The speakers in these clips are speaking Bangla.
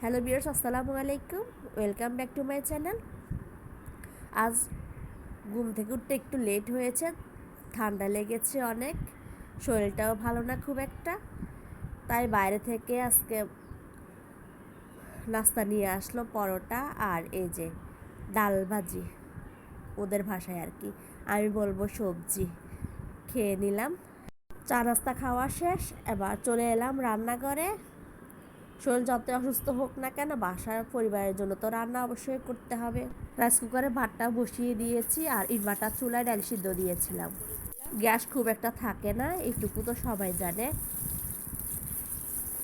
হ্যালো ভিউয়ার্স, আসসালামু আলাইকুম। Welcome back to my channel. আজ ঘুম থেকে উঠতে একটু লেট হয়েছে, ঠান্ডা লেগেছে অনেক, শরীরটাও ভালো না খুব একটা, তাই বাইরে থেকে আজকে নাস্তা নিয়ে আসলো পরোটা আর এই যে ডাল ভাজি, ওদের ভাষায় আর কি, আমি বলবো সবজি। খেয়ে নিলাম, চা নাস্তা খাওয়া শেষ। এবার চলে এলাম রান্নাঘরে। শরীর যত অসুস্থ হোক না কেন, বাসার পরিবারের জন্য তো রান্না অবশ্যই করতে হবে। রাইস কুকারে ভাতটা বসিয়ে দিয়েছি আর ইনভার্টার চুলায় ডাল সিদ্ধ দিয়েছিলাম। গ্যাস খুব একটা থাকে না, এইটুকু তো সবাই জানে।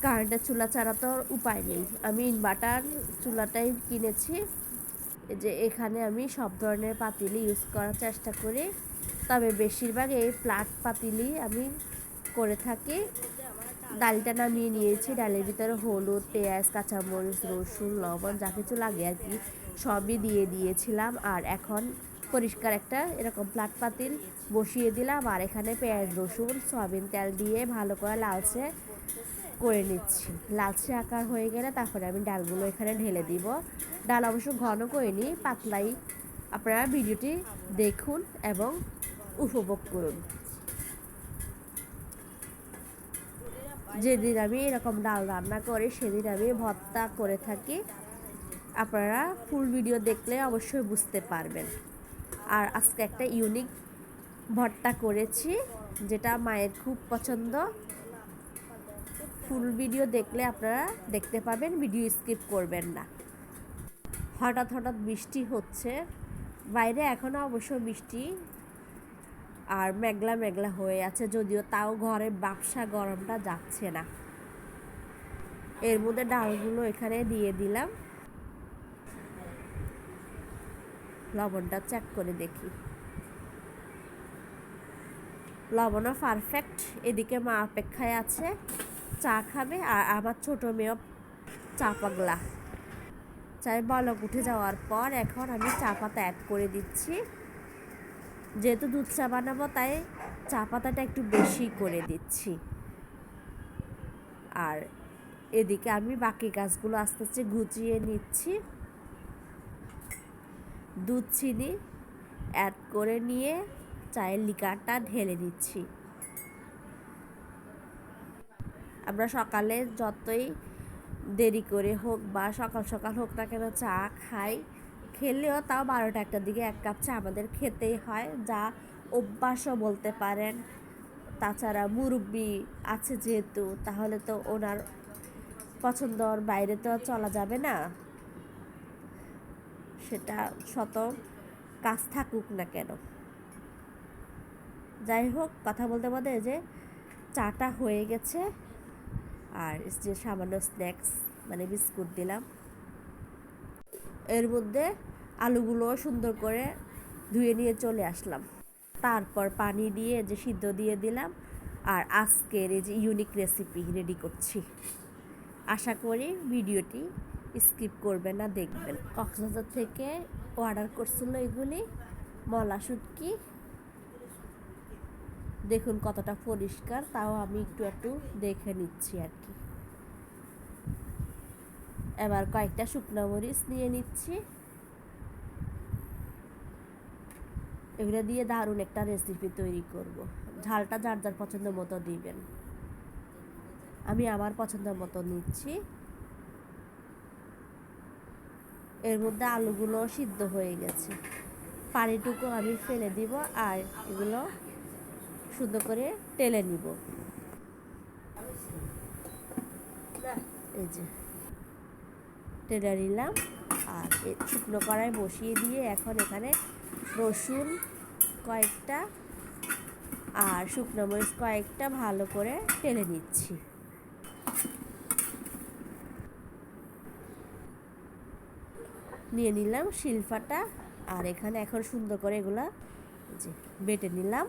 কারেন্টের চুলা ছাড়া তো উপায় নেই। আমি ইনভার্টার চুলাটাই কিনেছি। যে এখানে আমি সব ধরনের পাতিলি ইউজ করার চেষ্টা করি, তবে বেশিরভাগ এই প্লাট পাতিলি আমি করে থাকি। ডালটা নামিয়ে নিয়েছি, ডালের ভিতরে হলুদ, পেঁয়াজ, কাঁচামরিচ, রসুন, লবণ যা কিছু লাগে আর কি সবই দিয়ে দিয়েছিলাম। আর এখন পরিষ্কার একটা এরকম প্লাট পাতিল বসিয়ে দিলাম আর এখানে পেঁয়াজ, রসুন, সয়াবিন তেল দিয়ে ভালো করে লালচে করে নিচ্ছি। লালচে আকার হয়ে গেলে তারপরে আমি ডালগুলো এখানে ঢেলে দিব। ডাল অবশ্য ঘন করিনি, পাতলাই। আপনারা ভিডিওটি দেখুন এবং উপভোগ করুন। যেদিন আমি এরকম ডাল রান্না করি সেদিন আমি ভর্তা করে থাকি। আপনারা ফুল ভিডিও দেখলে অবশ্যই বুঝতে পারবেন। আর আজকে একটা ইউনিক ভর্তা করেছি, যেটা মায়ের খুব পছন্দ। ফুল ভিডিও দেখলে আপনারা দেখতে পাবেন, ভিডিও স্কিপ করবেন না। হঠাৎ হঠাৎ বৃষ্টি হচ্ছে বাইরে, এখনও অবশ্য বৃষ্টি আর মেঘলা মেঘলা হয়ে আছে, যদিও তাও ঘরে ব্যবসা গরমটা যাচ্ছে না। এর মধ্যে ডালগুলো এখানে দিয়ে দিলাম, লবণটা চেক করে দেখি। লবণও পারফেক্ট। এদিকে মা অপেক্ষায় আছে, চা খাবে। আর আমার ছোটো মেয়েও চা পাগলা। চায়ে বলক উঠে যাওয়ার পর এখন আমি চা পাতা অ্যাড করে দিচ্ছি। যেহেতু দুধ চা বানাবো তাই চা পাতাটা একটু বেশি করে দিচ্ছি। আর এদিকে আমি বাকি কাজগুলো আস্তে আস্তে গুছিয়ে নিচ্ছি। দুধ চিনি অ্যাড করে নিয়ে চায়ের লিকারটা ঢেলে নিচ্ছি। আমরা সকালে যতই দেরি করে হোক বা সকাল সকাল হোক না কেন চা খাই, খেলেও তাও 12টা-1টার দিকে এক কাপ চা আমাদের খেতেই হয়, যা অভ্যাসও বলতে পারেন। তাছাড়া মুরব্বি আছে যেহেতু, তাহলে তো ওনার পছন্দর বাইরে তো চলা যাবে না, সেটা শত কাজ থাকুক না কেন। যাই হোক, কথা বলতে বলতে যে চাটা হয়ে গেছে। আর যে সামান্য স্ন্যাক্স মানে বিস্কুট দিলাম। এর মধ্যে আলুগুলো সুন্দর করে ধুয়ে নিয়ে চলে আসলাম। তারপর পানি দিয়ে যে সিদ্ধ দিয়ে দিলাম। আর আজকের এই যে ইউনিক রেসিপি রেডি করছি। আশা করি ভিডিওটি স্কিপ করবেন না, দেখবেন। কক্সবাজার থেকে অর্ডার করছিল এগুলি, মলা শুটকি। দেখুন কতটা পরিষ্কার, তাও আমি একটু একটু দেখে নিচ্ছি আর কি। এবার কয়েকটা শুকনো মরিচ নিয়ে নিচ্ছি। এগুলো দিয়ে দারুণ একটা রেসিপি তৈরি করব। ঝালটা যার যার পছন্দ মতো দিবেন, আমি আমার পছন্দ মতো নিচ্ছি। এর মধ্যে আলুগুলো সিদ্ধ হয়ে গেছে, পানিটুকু আমি ফেলে দিব আর এগুলো সুন্দর করে টেলে নিব। এই যে টেলে নিলাম। আর শুকনো কড়াই বসিয়ে দিয়ে এখন এখানে রসুন কয়েকটা আর শুকনো মরিচ কয়েকটা ভালো করে টেলে নিচ্ছি। নিয়ে নিলাম শিলপাটা। আর এখানে এখন সুন্দর করে এগুলা যে বেটে নিলাম।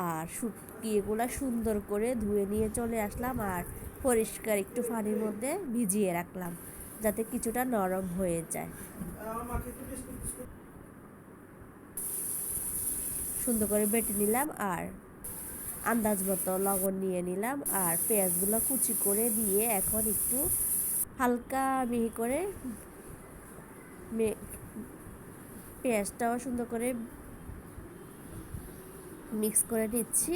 আর শুটকি এগুলা সুন্দর করে ধুয়ে নিয়ে চলে আসলাম আর পরিষ্কার একটু পানির মধ্যে ভিজিয়ে রাখলাম, যাতে কিছুটা নরম হয়ে যায়। সুন্দর করে বেটে নিলাম আর আন্দাজ মতো লবণ নিয়ে নিলাম। আর পেঁয়াজগুলো কুচি করে দিয়ে এখন একটু হালকা মিহি করে পেঁয়াজটাও সুন্দর করে মিক্স করে নিচ্ছি।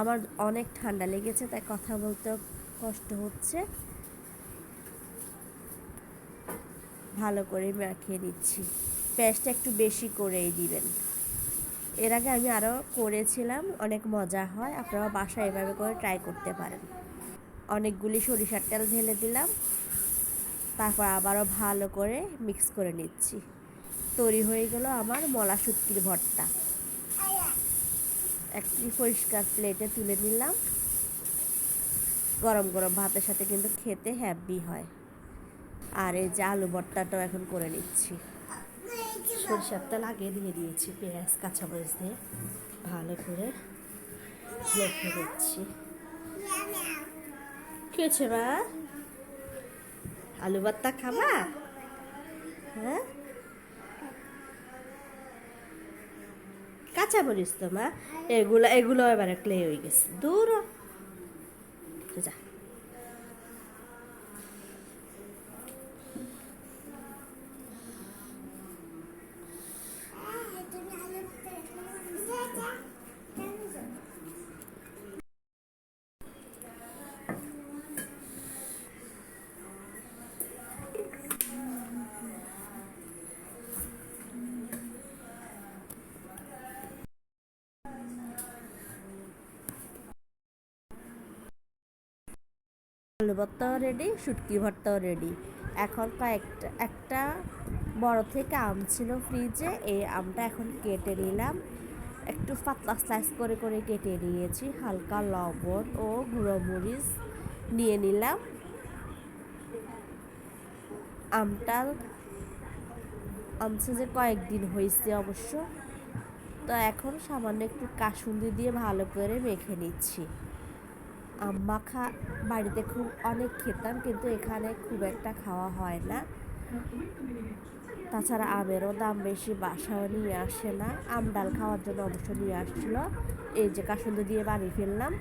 আমার অনেক ঠান্ডা লেগেছে, তাই কথা বলতে কষ্ট হচ্ছে। ভালো করে মাখিয়ে নিচ্ছি। পেঁয়াজটা একটু বেশি করেই দিবেন। এর আগে আমি আরও করেছিলাম, অনেক মজা হয়। আপনারা বাসায় এভাবে করে ট্রাই করতে পারেন। অনেকগুলি সরিষার তেল ঢেলে দিলাম, তারপর আবারও ভালো করে মিক্স করে নিচ্ছি। তৈরি হয়ে গেল আমার মলা শুটকির ভর্তা। একটি পরিষ্কার প্লেটে তুলে নিলাম। গরম গরম ভাতের সাথে কিন্তু খেতে হ্যাপি হয়। আর এই যে আলু ভর্তাটাও এখন করে নিচ্ছি। সরিষার তেল আগে দিয়ে দিয়েছি, পেঁয়াজ কাঁচামরিচ দিয়ে ভালো করে মেখে দিচ্ছি। কি হয়েছে মা? আলু ভর্তা খাবা? হ্যাঁ, কাঁচামরিচ তো মা, এগুলো এবার ক্লে হয়ে গেছে। দূর যা। আলু ভর্তাও রেডি, শুটকি ভর্তাও রেডি। এখন একটা বড় থেকে আম ছিল ফ্রিজে, এই আমটা এখন কেটে নিলাম। একটু পাতলা স্লাইস করে করে কেটে নিয়েছি। হালকা লবণ ও গুঁড়ো মরিচ নিয়ে নিলাম। আমটা আমছে যে কয়েকদিন হয়েছে অবশ্য। তো এখন সামান্য একটু কাসুন্দি দিয়ে ভালো করে মেখে নিচ্ছি। আম মাখা বাড়িতে অনেক খেতাম, কিন্তু এখানে খুব একটা খাওয়া হয় না। তাছাড়া আমেরও দাম বেশি, বাসাও নিয়ে আসে না। আম ডাল খাওয়ার জন্য অবশ্য নিয়ে আসছিল। এই যে কাসুন্দি দিয়ে বানিয়ে ফেললাম,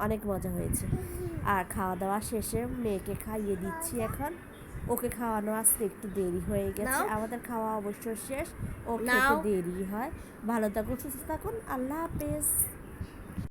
অনেক মজা হয়েছে। আর খাওয়া দাওয়া শেষে মেয়েকে খাইয়ে দিচ্ছি এখন। ওকে খাওয়ানো আজকে একটু দেরি হয়ে গেছে। আমাদের খাওয়া অবশ্য শেষ, ও খেতে দেরি হয়। ভালো থাকুন, সুস্থ থাকুন, আল্লাহ হাফেজ।